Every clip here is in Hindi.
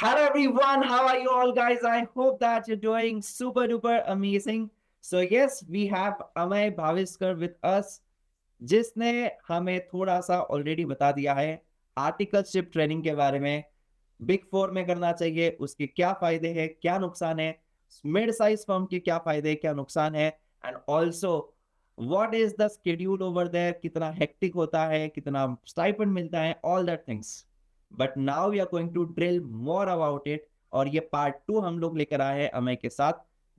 Hello everyone, how are you all guys? I hope that you're doing super duper amazing. So yes, we have Amay Bhaviskar with us, जिसने हमें थोड़ा सा ऑलरेडी बता दिया है आर्टिकलशिप ट्रेनिंग के बारे में। बिग फोर में करना चाहिए, उसके क्या फायदे हैं, क्या नुकसान है, मिड साइज फर्म के क्या फायदे, क्या नुकसान है, and also what is the schedule over there, कितना हेक्टिक होता है, कितना स्टाइपेंड मिलता है, all that things. But now we are going to drill more about it, और ये पार्ट 2 हम लोग लेकर आए हैं अमय के साथ,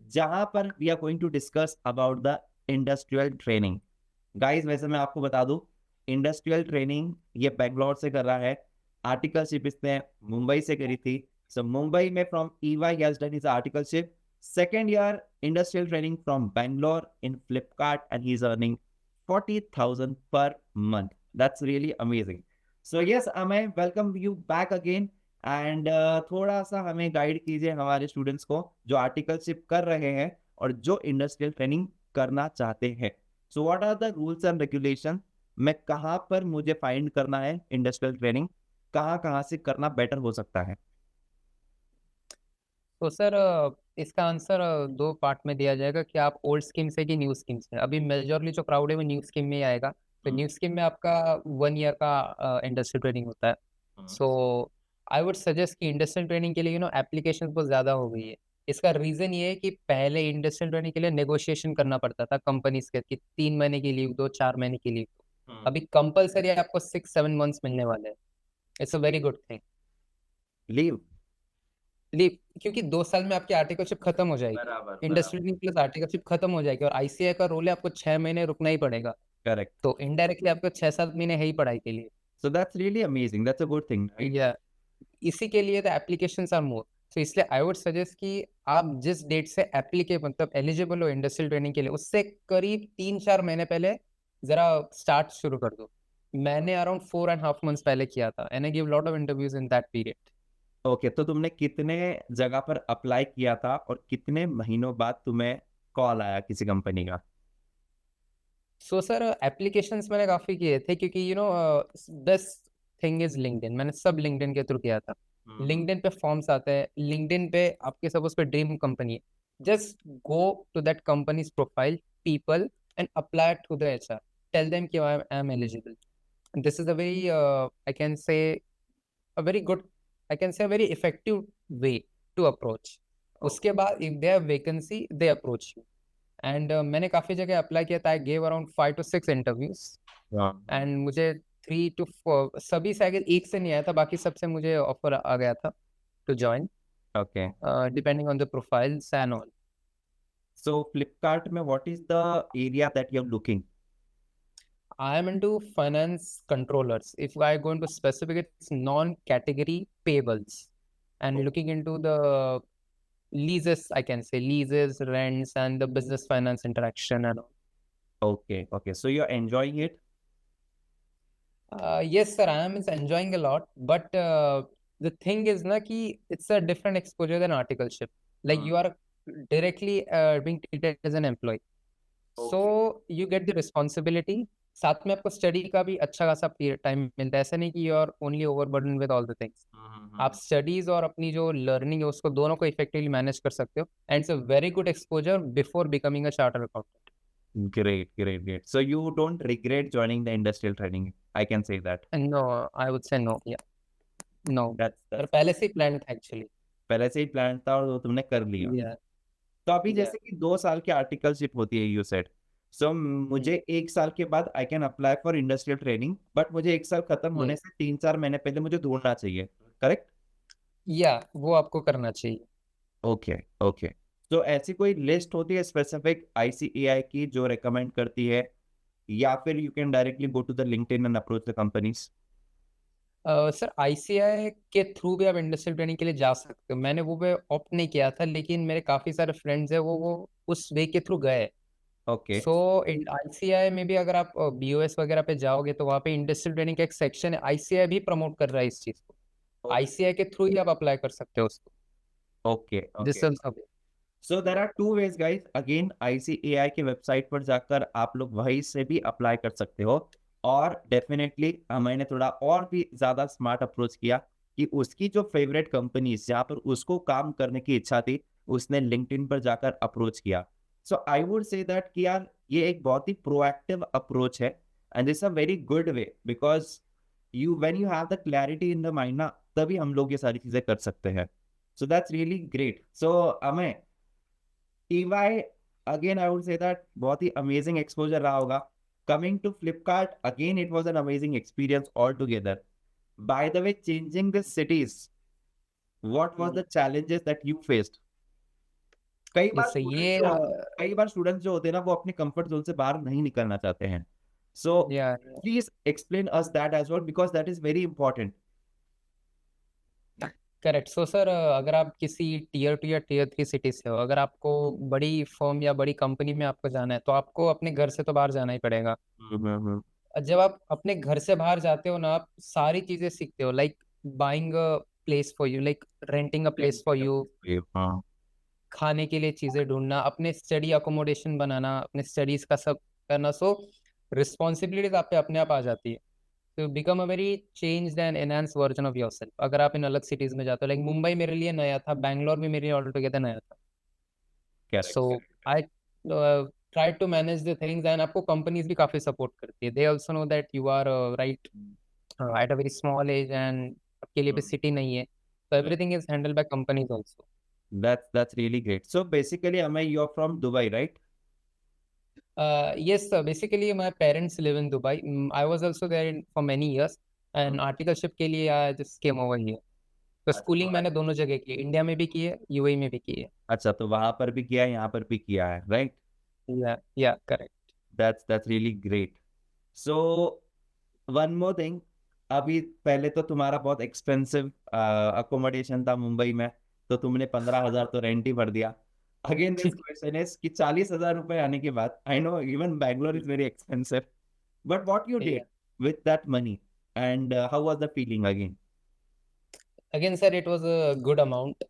जहां पर we are going to discuss about the industrial training. Guys, वैसे मैं आपको बता दूं, इंडस्ट्रियल ट्रेनिंग ये बैंगलोर से कर रहा है, आर्टिकलशिप इसने मुंबई से करी थी। सो मुंबई में from EY he has done his articleship, second year industrial training from Bangalore in Flipkart, and he's earning 40,000 per month. That's really amazing. So yes, Amay, welcome you back again, and थोड़ा सा हमें गाइड कीजिए हमारे स्टूडेंट्स को जो आर्टिकलशिप कर रहे हैं और जो इंडस्ट्रियल ट्रेनिंग करना चाहते हैं। So what are the rules and regulation, मैं कहाँ पर मुझे फाइंड करना है इंडस्ट्रियल ट्रेनिंग, कहाँ से करना बेटर हो सकता है? तो सर इसका आंसर दो पार्ट में दिया जाएगा कि आप ओल्ड स्कीम से कि न्यू स्कीम से। अभी मेजरली जो क्राउड है वो न्यू स्कीम में ही आएगा। तो न्यू स्कीम में आपका 1 ईयर का इंडस्ट्रियल ट्रेनिंग होता है। सो आई वुड सजेस्ट कि इंडस्ट्रियल ट्रेनिंग के लिए एप्लीकेशन बहुत ज़्यादा हो गई है। इसका रीज़न ये है कि पहले इंडस्ट्रियल ट्रेनिंग के लिए नेगोशिएशन करना पड़ता था कंपनीज के कि 3 महीने की लीव दो, 4 महीने की लीव दो। अभी कंपलसरी आपको 6-7 मंथ्स मिलने वाले हैं। It's a very good thing. Leave. Leave, क्योंकि 2 साल में आपकी आर्टिकलशिप खत्म हो जाएगी। बराबर बराबर। इंडस्ट्रियल प्लस आर्टिकलशिप खत्म हो जाएगी और आईसीआई का रोल है आपको 6 महीने रुकना ही पड़ेगा। करेक्ट। तो इनडायरेक्टली आपको 6-7 महीने है ही पढ़ाई के लिए। So that's really amazing, that's a good thing, right? या इसी के लिए द एप्लीकेशंस आर मोर। तो इसलिए आई वुड सजेस्ट कि आप जिस डेट से एप्लीकेबल मतलब एलिजिबल हो इंडस्ट्रियल ट्रेनिंग के लिए, उससे करीब 3-4 महीने पहले जरा स्टार्ट शुरू कर दो। मैंने अराउंड 4.5 मंथ्स पहले किया था and I give lot of interviews in that period. Okay, तो तुमने कितने जगह पर अप्लाई किया था और कितने महीनों बाद तुम्हें कॉल आया किसी कंपनी का? सो सर एप्लीकेशंस मैंने काफ़ी किए थे क्योंकि बेस्ट थिंग इज लिंक्डइन। मैंने सब लिंक्डइन के थ्रू किया था। लिंक्डइन पे फॉर्म्स आते हैं, लिंक्डइन पे आपके सपोज पे ड्रीम कंपनी है, just go to that company's profile people and apply to the HR, tell them कि I am eligible. This is a very I can say a very good, I can say a very effective way to approach. उसके बाद if they have vacancy they approach you. And मैंने काफ़ी जगह अप्लाई किया था। I gave around 5 to 6 interviews हाँ। एंड मुझे 3 to 4 सभी से आगे एक से नहीं आया था, बाकी सबसे मुझे ऑफर आ गया था to join okay. Depending on the profiles and all. So Flipkart में what is the area that you are looking? I am into finance controllers. If I go into specific, it's non-category payables and looking into the leases, I can say leases, rents, and the business finance interaction and all. Okay okay, so you are enjoying it? Yes, sir, I am enjoying a lot, but the thing is na ki it's a different exposure than articleship. Like you are directly being treated as an employee, so you get the responsibility. साथ में आपको स्टडी का भी अच्छा खासा टाइम मिलता है। ऐसा नहीं कि you are only overburden with all the things. आप स्टडीज और अपनी जो लर्निंग है उसको दोनों को इफेक्टिवली मैनेज कर सकते हो and it's a very good exposure before becoming a chartered accountant. Great, great, great. So you don't regret joining the industrial training, I can say that. No, I would say no, yeah no. पर That's पहले से ही प्लान था एक्चुअली। पहले से ही प्लान था और वो तुमने कर लिया। या तो अभी या जैसे कि 2 साल की आर्टिकलशिप होती है, यू सेड, सो मुझे 1 साल के बाद I can apply for industrial training, but मुझे 1 साल खत्म होने से 3-4 महीने पहले मुझे ढूंढना चाहिए, करेक्ट? या वो आपको करना चाहिए। Okay okay. तो ऐसी कोई लिस्ट होती है स्पेसिफिक ICAI की जो रेकमेंड करती है, या फिर you can directly go to the LinkedIn and approach the companies? Sir ICAI के थ्रू भी आप इंडस्ट्रियल ट्रेनिंग के लिए जा सकते हो। मैंने वो वे ऑप्ट नहीं किया था, लेकिन मेरे काफ़ी सारे फ्रेंड्स हैं वो उस वे के थ्रू गए। ओके। सो आईसीआई में भी अगर आप BOS वगैरह पे जाओगे तो वहाँ पे इंडस्ट्रियल ट्रेनिंग का एक सेक्शन है। आईसीआई भी प्रमोट कर रहा है इस चीज़ को। आईसीआई के थ्रू ही आप अप्लाई कर सकते हो उसको। Okay this okay. Is so there are two ways guys, again ICAI की वेबसाइट पर जाकर आप लोग वहीं से भी अप्लाई कर सकते हो, और डेफिनेटली मैंने थोड़ा और भी ज्यादा स्मार्ट अप्रोच किया कि उसकी जो फेवरेट कंपनीज जहाँ पर उसको काम करने की इच्छा थी, उसने लिंक्डइन पर जाकर अप्रोच किया। सो आई वुड से दैट कि यार ये एक बहुत ही प्रोएक्टिव अप्रोच है, and it's a very good way, because you when you have the clarity in the mind ना, तभी हम लोग ये सारी चीजें कर सकते हैं। So that's really great. So Amay, EY, again, I would say that बहुत ही amazing exposure रहा होगा. Coming to Flipkart, again, it was an amazing experience altogether. By the way, changing the cities, what was the challenges that you faced? कई बार यस स्टूडेंट्स ये जो कई बार स्टूडेंट्स जो होते हैं ना, वो अपने कंफर्ट जोन से बाहर नहीं निकलना चाहते हैं. So या please explain us that as well, because that is very important. Correct. So sir अगर आप किसी टीयर 2 या टीयर 3 सिटी से हो, अगर आपको बड़ी फर्म या बड़ी कंपनी में आपको जाना है, तो आपको अपने घर से तो बाहर जाना ही पड़ेगा। हम्म. जब आप अपने घर से बाहर जाते हो ना, आप सारी चीजें सीखते हो, like buying a place for you, like renting a place for you, हाँ. खाने के लिए चीजें ढूंढना, अपने स्टडी अकोमोडेशन बनाना, अपने स्टडीज का सब करना। सो रिस्पॉन्सिबिलिटीज आप पे अपने आप आ जाती है। तो become a very changed and enhance version of yourself अगर आप इन अलग सिटीज में जाते हो। लाइक मुंबई मेरे लिए नया था, बैंगलोर भी मेरे लिए ऑल टुगेदर नया था। So Correct. I try to manage the things, and आपको कंपनीज भी काफी सपोर्ट करती है। They also know that you are right at a very small age, and आपके लिए भी सिटी नहीं है, तो everything is handled by companies also. That's really great. So basically, Amay, you're from Dubai, right? Yes, sir. Basically, my parents live in Dubai. I was also there for many years, and articleship के लिए I just came over here. तो स्कूलिंग मैंने दोनों जगह की है, इंडिया में भी की है, यूएई में भी की है। अच्छा, तो वहां पर भी किया है, यहाँ पर भी किया है, राइट? या correct. That's really great. So one more thing, अभी पहले तो तुम्हारा बहुत एक्सपेंसिव अकोमोडेशन था मुंबई में, तो तुमने 15,000 तो रेंट ही भर दिया. अगेन दिस क्वेश्चन इज कि 40,000 रुपए आने के बाद, I know even Bangalore is very expensive, but what you did with that money, and how was the feeling again? Again sir, it was a good amount.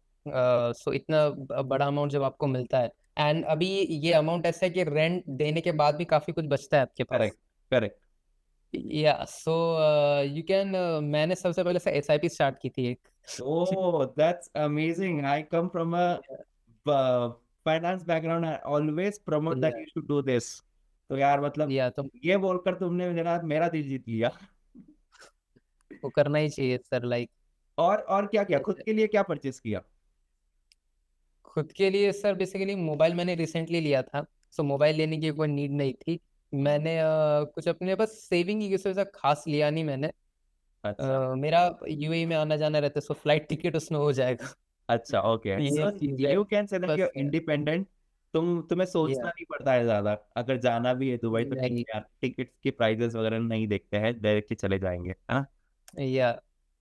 So इतना बड़ा अमाउंट जब आपको मिलता है, एंड अभी ये अमाउंट ऐसा है कि रेंट देने के बाद भी काफी कुछ बचता है आपके पास। Correct, correct. या सो यू कैन, मैंने सबसे पहले से एसआईपी स्टार्ट की थी एक। Oh, that's amazing. I come from a uh, finance background. I always promote that या you should do this. तो यार मतलब या तो ये बोलकर तुमने मेरा मेरा दिल जीत लिया. वो करना ही चाहिए सर। लाइक और क्या किया, खुद के लिए क्या परचेस किया? खुद के लिए सर बेसिकली मोबाइल मैंने रिसेंटली लिया था। सो मोबाइल लेने की कोई नीड नहीं थी। मैंने कुछ अपने बस सेविंग की किसी से खास लिया नहीं मैंने। अच्छा, मेरा यूएई में आना जाना रहता है, सो फ्लाइट टिकट उसमें हो जाएगा। अच्छा, ओके. ये सो चीज है you can say that you बस। Are independent. तुम्हें सोचना या नहीं पड़ता है ज्यादा. अगर जाना भी है दुबई तो ठीक नहीं, है यार, टिकट्स के प्राइसेस वगैरह नहीं देखते हैं, डायरेक्टली चले जाएंगे, हाँ. या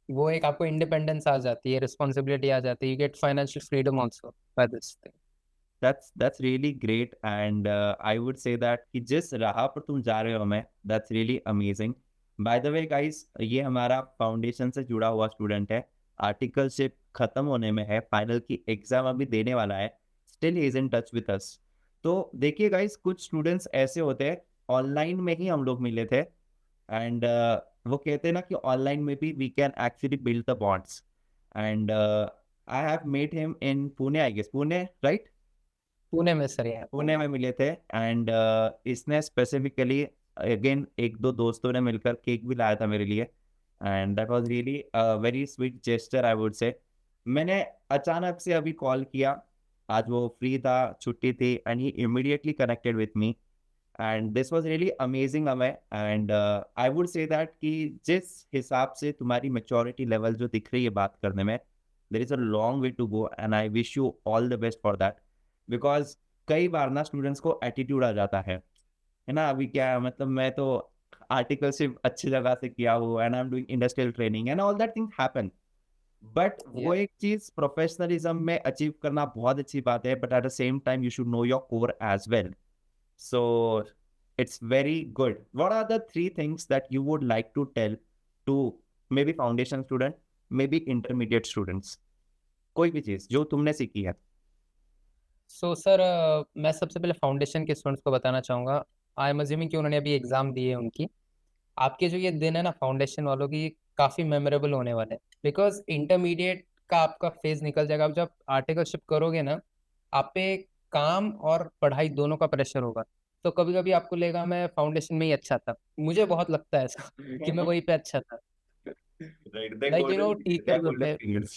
वो एक आपको इंडिपेंडेंस आ जाती है, रिस्पॉन्सिबिलिटी आ जाती है, you get financial freedom also by this thing. That's really great, and I would say that कि जिस राह पर तुम जा रहे हो, मैं that's really amazing. By the way guys, ये हमारा फाउंडेशन से जुड़ा हुआ स्टूडेंट है, आर्टिकलशिप खत्म होने में है, फाइनल की एग्जाम अभी देने वाला है, still is in touch with us. तो देखिए गाइस, कुछ स्टूडेंट्स ऐसे होते हैं, ऑनलाइन में ही हम लोग मिले थे, एंड वो कहते हैं ना कि ऑनलाइन में भी we can actually build the bonds, and I have met him in Pune, I guess Pune, right? Pune में सर है। पुणे में मिले थे, एंड इसने स्पेसिफिकली अगेन एक दो दोस्तों ने मिलकर केक भी लाया था मेरे लिए, and that was really very sweet gesture, I would से. मैंने अचानक से अभी कॉल किया, आज वो फ्री था, छुट्टी थी, and he immediately connected with me, and this was really amazing Amay. And I would say that कि जिस हिसाब से तुम्हारी मेच्योरिटी लेवल जो दिख रही है बात करने में, there is a long way to go, and I wish you all the best for that. Because कई बार ना स्टूडेंट्स को एटीट्यूड आ जाता है ना. अभी क्या है, मतलब मैं तो आर्टिकल सिर्फ अच्छी जगह से किया हूँ, and I am doing industrial training and all that things happen, but वो एक चीज प्रोफेशनलिज्म में अचीव करना बहुत अच्छी बात है, but at the same time you should know your core as well. So it's very good. What are the 3 things that you would like to tell to maybe foundation student, maybe intermediate students? कोई भी चीज जो तुमने सीखी है. सो सर मैं सबसे पहले फाउंडेशन के स्टूडेंट्स को बताना चाहूँगा। आई एम अज्यूमिंग कि उन्होंने अभी एग्जाम दिए उनकी। आपके जो ये दिन है ना फाउंडेशन वालों की, काफी मेमोरेबल होने वाला है, बिकॉज इंटरमीडिएट का आपका फेज निकल जाएगा। अब जब आर्टिकलशिप करोगे ना, आप पे काम और पढ़ाई दोनों का प्रेशर होगा। तो कभी कभी आपको लगेगा मैं फाउंडेशन में ही अच्छा था, मुझे बहुत लगता है ऐसा कि मैं वहीं पे अच्छा था। Right, the like golden period, the teachers होते golden हैं, periods.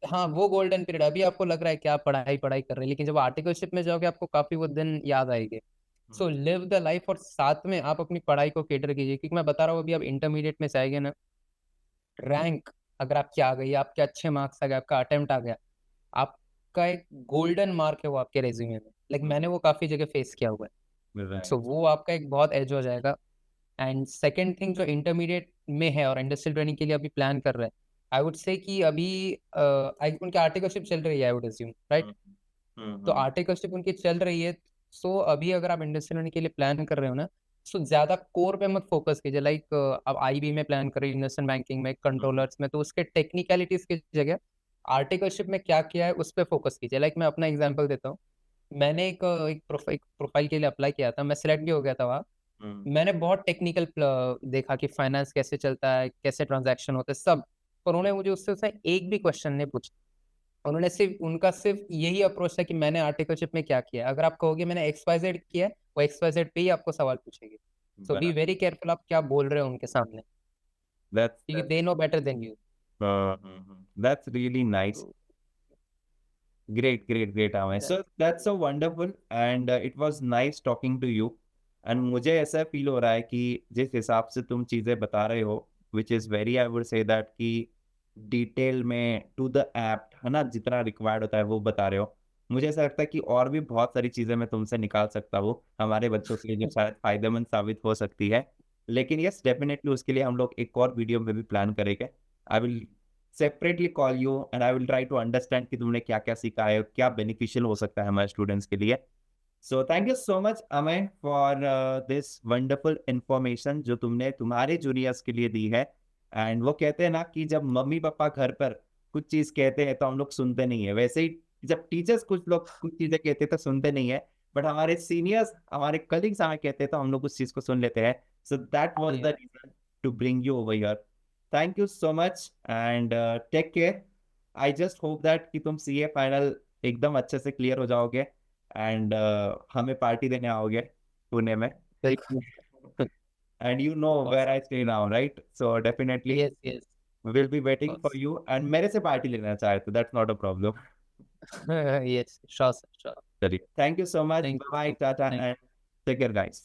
हाँ वो गोल्डन पीरियड। अभी आपको लग रहा है कि आप पढ़ाई पढ़ाई कर रहे हैं, लेकिन जब आर्टिकलशिप में जाओगे आपको काफी वो दिन याद आएंगे। सो लिव द लाइफ, और साथ में आप अपनी पढ़ाई को केटर कीजिए, क्योंकि मैं बता रहा हूँ अभी आप इंटरमीडिएट में जाएंगे ना, रैंक अगर आपकी आ गई, आपके अच्छे मार्क्स आ गए, आपका अटेम्प्ट आ गया, आपका एक गोल्डन मार्क है वो आपके रेज्यूमे में। लाइक मैंने वो काफी जगह फेस किया हुआ है। सो Right. वो आपका एक बहुत एज हो जाएगा। एंड सेकेंड थिंग, जो इंटरमीडिएट में है और इंडस्ट्रियल ट्रेनिंग के लिए अभी प्लान कर रहे हैं, आई वुड से कि अभी उनकी आर्टिकलशिप चल रही है, आई वुड अज्यूम, राइट? तो हम्म। आर्टिकलशिप उनकी चल रही है। सो अभी अगर आप इंडस्ट्रियल ट्रेनिंग के लिए प्लान कर रहे हो ना, सो ज्यादा कोर पे मत फोकस कीजिए। लाइक आप आईबी में प्लान कर रहे हो, इन्वेस्टमेंट बैंकिंग में, कंट्रोलर्स में, तो उसके टेक्निकलिटीज की जगह आर्टिकलशिप में क्या किया है उस पर फोकस कीजिए। लाइक मैं अपना एग्जांपल देता हूँ। मैंने एक प्रोफाइल के लिए अप्लाई किया था, मैं सिलेक्ट भी हो गया था वहाँ। मैंने बहुत टेक्निकल देखा कि फाइनेंस कैसे चलता है, कैसे ट्रांजैक्शन होते हैं सब, पर उन्होंने मुझे उससे एक भी क्वेश्चन नहीं पूछा। उन्होंने सिर्फ यही अप्रोच था कि मैंने आर्टिकलशिप में क्या किया। अगर आप कहोगे मैंने XYZ किया है, वो XYZ पे ही आपको सवाल पूछेंगे। सो बी वेरी केयरफुल आप क्या बोल रहे हो उनके सामने, That's क्योंकि they know better than you. that's really nice. Great, great, great, Amay. So that's so wonderful, and it was nice talking to you. And मुझे ऐसा फील हो रहा है कि जिस हिसाब से तुम चीज़ें बता रहे हो, which is very, I would say that कि डिटेल में टू द एप्ट है ना, जितना रिक्वायर्ड होता है वो बता रहे हो। मुझे ऐसा लगता है कि और भी बहुत सारी चीज़ें मैं तुमसे निकाल सकता हूँ हमारे बच्चों के लिए, जो शायद फायदेमंद साबित हो सकती है। लेकिन यस, डेफिनेटली उसके लिए हम लोग एक और वीडियो में भी प्लान करेंगे। I will separately call you and I will try to understand कि तुमने क्या क्या सीखा है, क्या बेनिफिशियल हो सकता है हमारे स्टूडेंट्स के लिए। So thank you so much Amay for this wonderful information जो तुमने तुम्हारे जूनियर्स के लिए दी है। एंड वो कहते हैं ना कि जब मम्मी पापा घर पर कुछ चीज कहते हैं तो हम लोग सुनते नहीं है, वैसे ही जब टीचर्स कुछ लोग कुछ चीजें कहते हैं तो सुनते नहीं है, बट हमारे सीनियर्स हमारे कलीग्स हमें कहते हैं तो हम लोग उस चीज को सुन लेते हैं। So that was the reason to bring you over here. Thank you so much and take care. I just hope that कि तुम सीए फाइनल एकदम अच्छे से क्लियर हो जाओगे एंड हमें पार्टी देने आओगे पुणे में। And you know where I stay now, right? So definitely yes yes we'll be waiting for you. And मेरे से पार्टी लेना चाहे तो that's not a problem. Yes, sure sir, sure. चलिए, thank you so much. Thank Bye bye, Tata, you. and take care, guys.